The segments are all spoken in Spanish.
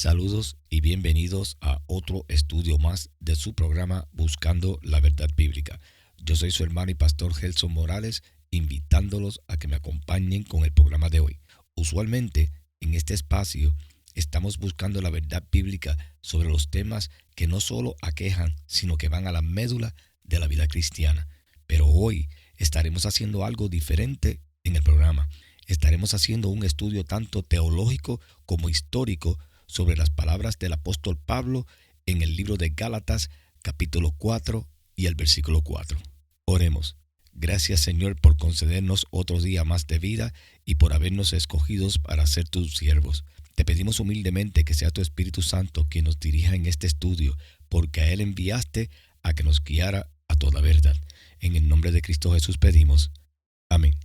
Saludos y bienvenidos a otro estudio más de su programa Buscando la Verdad Bíblica. Yo soy su hermano y pastor Gelson Morales, invitándolos a que me acompañen con el programa de hoy. Usualmente, en este espacio, estamos buscando la verdad bíblica sobre los temas que no solo aquejan, sino que van a la médula de la vida cristiana. Pero hoy estaremos haciendo algo diferente en el programa. Estaremos haciendo un estudio tanto teológico como histórico sobre las palabras del apóstol Pablo en el libro de Gálatas, capítulo 4 y el versículo 4. Oremos. Gracias, Señor, por concedernos otro día más de vida y por habernos escogidos para ser tus siervos. Te pedimos humildemente que sea tu Espíritu Santo quien nos dirija en este estudio, porque a Él enviaste a que nos guiara a toda verdad. En el nombre de Cristo Jesús pedimos. Amén.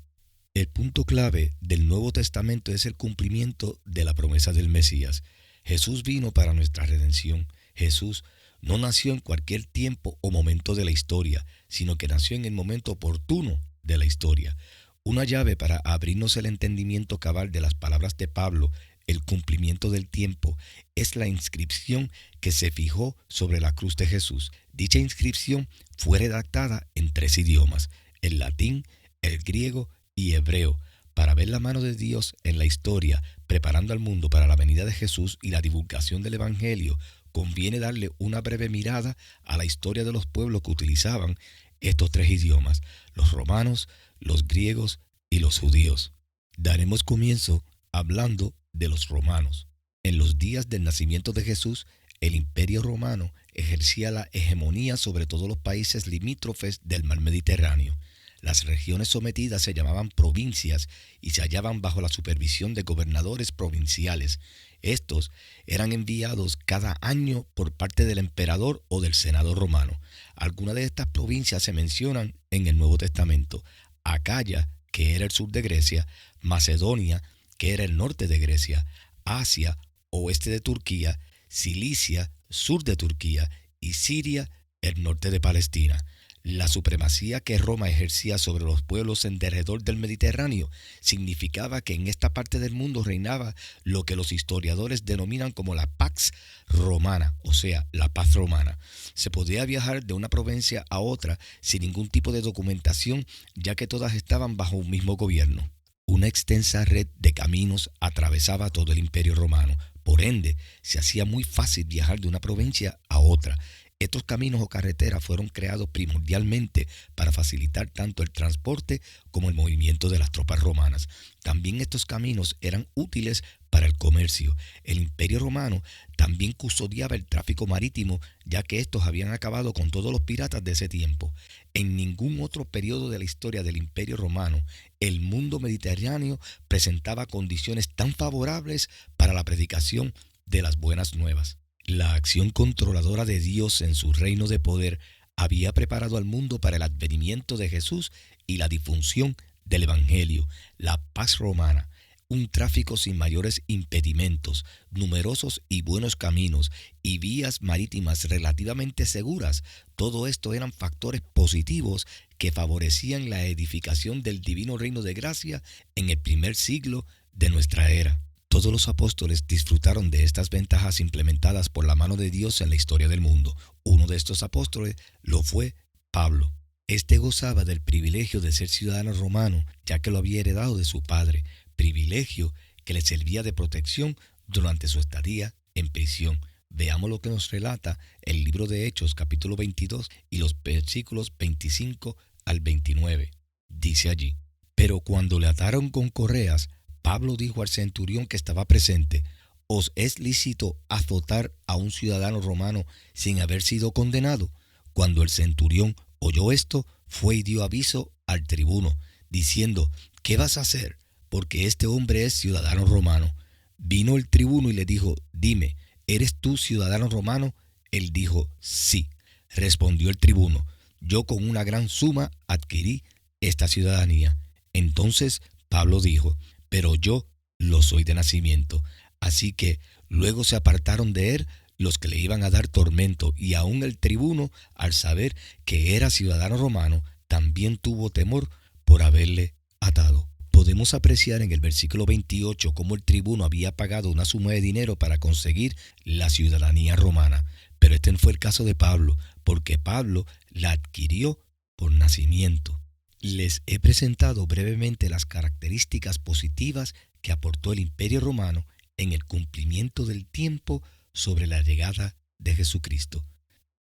El punto clave del Nuevo Testamento es el cumplimiento de la promesa del Mesías. Jesús vino para nuestra redención. Jesús no nació en cualquier tiempo o momento de la historia, sino que nació en el momento oportuno de la historia. Una llave para abrirnos el entendimiento cabal de las palabras de Pablo, el cumplimiento del tiempo, es la inscripción que se fijó sobre la cruz de Jesús. Dicha inscripción fue redactada en 3 idiomas, el latín, el griego y hebreo, para ver la mano de Dios en la historia, preparando al mundo para la venida de Jesús y la divulgación del Evangelio. Conviene darle una breve mirada a la historia de los pueblos que utilizaban estos 3 idiomas, los romanos, los griegos y los judíos. Daremos comienzo hablando de los romanos. En los días del nacimiento de Jesús, el Imperio Romano ejercía la hegemonía sobre todos los países limítrofes del mar Mediterráneo. Las regiones sometidas se llamaban provincias y se hallaban bajo la supervisión de gobernadores provinciales. Estos eran enviados cada año por parte del emperador o del senado romano. Algunas de estas provincias se mencionan en el Nuevo Testamento: Acaya, que era el sur de Grecia; Macedonia, que era el norte de Grecia; Asia, oeste de Turquía; Cilicia, sur de Turquía; y Siria, el norte de Palestina. La supremacía que Roma ejercía sobre los pueblos en derredor del Mediterráneo significaba que en esta parte del mundo reinaba lo que los historiadores denominan como la Pax Romana, o sea, la paz romana. Se podía viajar de una provincia a otra sin ningún tipo de documentación, ya que todas estaban bajo un mismo gobierno. Una extensa red de caminos atravesaba todo el Imperio Romano. Por ende, se hacía muy fácil viajar de una provincia a otra. Estos caminos o carreteras fueron creados primordialmente para facilitar tanto el transporte como el movimiento de las tropas romanas. También estos caminos eran útiles para el comercio. El Imperio Romano también custodiaba el tráfico marítimo, ya que estos habían acabado con todos los piratas de ese tiempo. En ningún otro periodo de la historia del Imperio Romano, el mundo mediterráneo presentaba condiciones tan favorables para la predicación de las buenas nuevas. La acción controladora de Dios en su reino de poder había preparado al mundo para el advenimiento de Jesús y la difusión del Evangelio. La paz romana, un tráfico sin mayores impedimentos, numerosos y buenos caminos y vías marítimas relativamente seguras. Todo esto eran factores positivos que favorecían la edificación del divino reino de gracia en el primer siglo de nuestra era. Todos los apóstoles disfrutaron de estas ventajas implementadas por la mano de Dios en la historia del mundo. Uno de estos apóstoles lo fue Pablo. Este gozaba del privilegio de ser ciudadano romano, ya que lo había heredado de su padre, privilegio que le servía de protección durante su estadía en prisión. Veamos lo que nos relata el libro de Hechos, capítulo 22, y los versículos 25 al 29. Dice allí: pero cuando le ataron con correas, Pablo dijo al centurión que estaba presente: ¿os es lícito azotar a un ciudadano romano sin haber sido condenado? Cuando el centurión oyó esto, fue y dio aviso al tribuno, diciendo: ¿qué vas a hacer? Porque este hombre es ciudadano romano. Vino el tribuno y le dijo: dime, ¿eres tú ciudadano romano? Él dijo: sí. Respondió el tribuno: yo con una gran suma adquirí esta ciudadanía. Entonces Pablo dijo: pero yo lo soy de nacimiento. Así que luego se apartaron de él los que le iban a dar tormento, y aún el tribuno, al saber que era ciudadano romano, también tuvo temor por haberle atado. Podemos apreciar en el versículo 28 cómo el tribuno había pagado una suma de dinero para conseguir la ciudadanía romana. Pero este no fue el caso de Pablo, porque Pablo la adquirió por nacimiento. Les he presentado brevemente las características positivas que aportó el Imperio Romano en el cumplimiento del tiempo sobre la llegada de Jesucristo.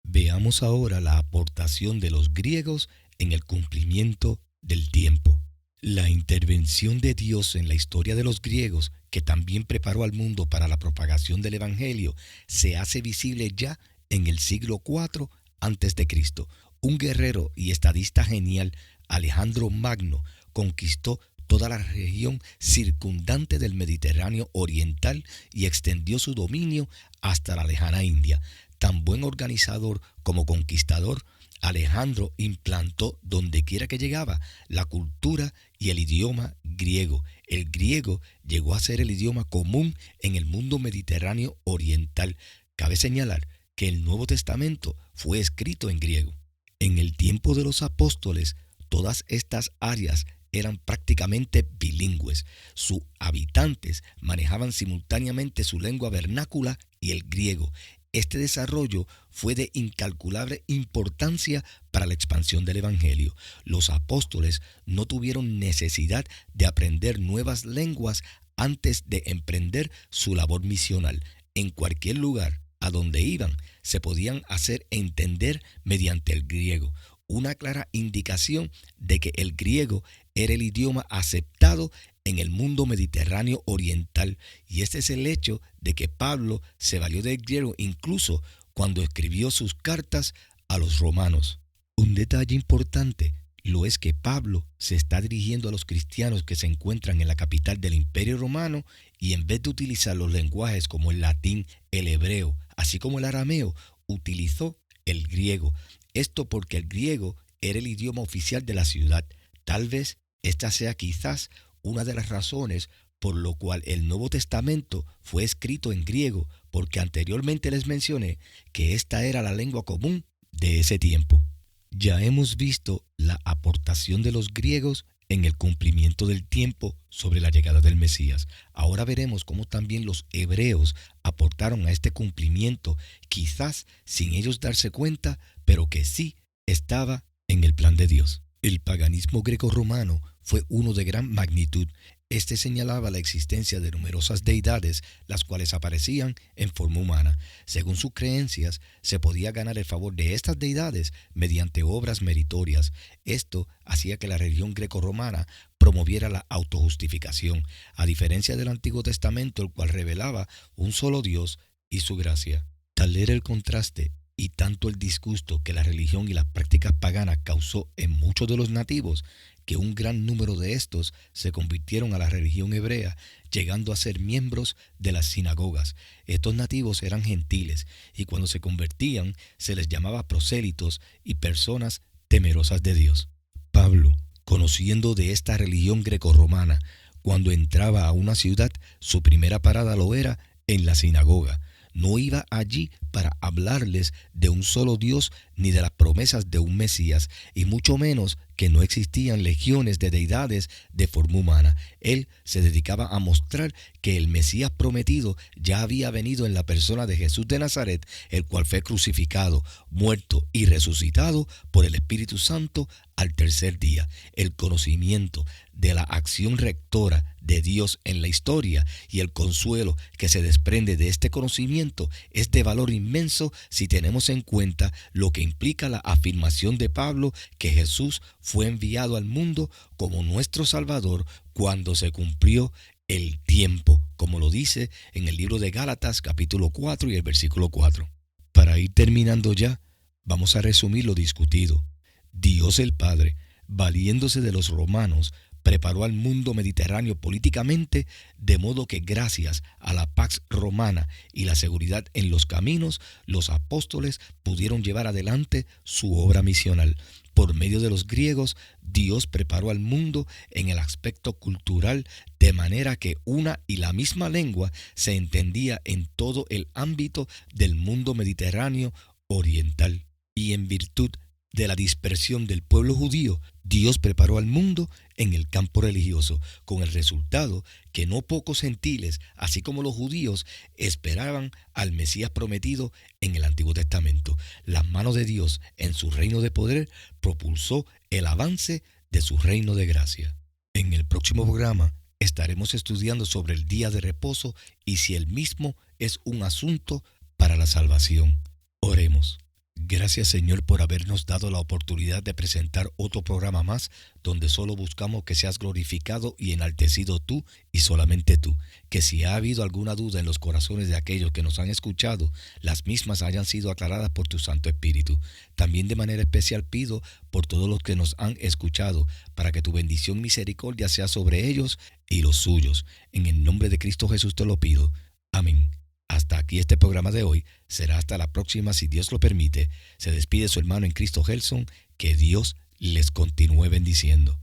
Veamos ahora la aportación de los griegos en el cumplimiento del tiempo. La intervención de Dios en la historia de los griegos, que también preparó al mundo para la propagación del Evangelio, se hace visible ya en el siglo IV a.C. Un guerrero y estadista genial, Alejandro Magno, conquistó toda la región circundante del Mediterráneo oriental y extendió su dominio hasta la lejana India. Tan buen organizador como conquistador, Alejandro implantó dondequiera que llegaba la cultura y el idioma griego. El griego llegó a ser el idioma común en el mundo mediterráneo oriental. Cabe señalar que el Nuevo Testamento fue escrito en griego. En el tiempo de los apóstoles, todas estas áreas eran prácticamente bilingües. Sus habitantes manejaban simultáneamente su lengua vernácula y el griego. Este desarrollo fue de incalculable importancia para la expansión del Evangelio. Los apóstoles no tuvieron necesidad de aprender nuevas lenguas antes de emprender su labor misional. En cualquier lugar a donde iban, se podían hacer entender mediante el griego. Una clara indicación de que el griego era el idioma aceptado en el mundo mediterráneo oriental, y este es el hecho de que Pablo se valió del griego incluso cuando escribió sus cartas a los romanos. Un detalle importante lo es que Pablo se está dirigiendo a los cristianos que se encuentran en la capital del Imperio Romano, y en vez de utilizar los lenguajes como el latín, el hebreo, así como el arameo, utilizó el griego. Esto porque el griego era el idioma oficial de la ciudad. Tal vez esta sea quizás una de las razones por lo cual el Nuevo Testamento fue escrito en griego, porque anteriormente les mencioné que esta era la lengua común de ese tiempo. Ya hemos visto la aportación de los griegos en el cumplimiento del tiempo sobre la llegada del Mesías. Ahora veremos cómo también los hebreos aportaron a este cumplimiento, quizás sin ellos darse cuenta, pero que sí estaba en el plan de Dios. El paganismo greco-romano fue uno de gran magnitud. Este señalaba la existencia de numerosas deidades, las cuales aparecían en forma humana. Según sus creencias, se podía ganar el favor de estas deidades mediante obras meritorias. Esto hacía que la religión greco-romana promoviera la autojustificación, a diferencia del Antiguo Testamento, el cual revelaba un solo Dios y su gracia. Tal era el contraste y tanto el disgusto que la religión y las prácticas paganas causó en muchos de los nativos, que un gran número de estos se convirtieron a la religión hebrea, llegando a ser miembros de las sinagogas. Estos nativos eran gentiles, y cuando se convertían se les llamaba prosélitos y personas temerosas de Dios. Pablo, conociendo de esta religión grecorromana, cuando entraba a una ciudad, su primera parada lo era en la sinagoga. No iba allí para hablarles de un solo Dios ni de las promesas de un Mesías, y mucho menos que no existían legiones de deidades de forma humana. Él se dedicaba a mostrar que el Mesías prometido ya había venido en la persona de Jesús de Nazaret, el cual fue crucificado, muerto y resucitado por el Espíritu Santo al tercer día. El conocimiento de la acción rectora de Dios en la historia y el consuelo que se desprende de este conocimiento es de valor inmenso si tenemos en cuenta lo que implica la afirmación de Pablo que Jesús fue enviado al mundo como nuestro Salvador cuando se cumplió el tiempo, como lo dice en el libro de Gálatas capítulo 4 y el versículo 4. Para ir terminando ya, vamos a resumir lo discutido. Dios el Padre, valiéndose de los romanos, preparó al mundo mediterráneo políticamente, de modo que gracias a la pax romana y la seguridad en los caminos, los apóstoles pudieron llevar adelante su obra misional. Por medio de los griegos, Dios preparó al mundo en el aspecto cultural, de manera que una y la misma lengua se entendía en todo el ámbito del mundo mediterráneo oriental. Y en virtud de la dispersión del pueblo judío, Dios preparó al mundo en el campo religioso, con el resultado que no pocos gentiles, así como los judíos, esperaban al Mesías prometido en el Antiguo Testamento. Las manos de Dios en su reino de poder propulsó el avance de su reino de gracia. En el próximo programa estaremos estudiando sobre el día de reposo y si el mismo es un asunto para la salvación. Oremos. Gracias, Señor, por habernos dado la oportunidad de presentar otro programa más donde solo buscamos que seas glorificado y enaltecido tú y solamente tú. Que si ha habido alguna duda en los corazones de aquellos que nos han escuchado, las mismas hayan sido aclaradas por tu Santo Espíritu. También de manera especial pido por todos los que nos han escuchado, para que tu bendición y misericordia sea sobre ellos y los suyos. En el nombre de Cristo Jesús te lo pido. Amén. Hasta aquí este programa de hoy. Será hasta la próxima si Dios lo permite. Se despide su hermano en Cristo Gelson. Que Dios les continúe bendiciendo.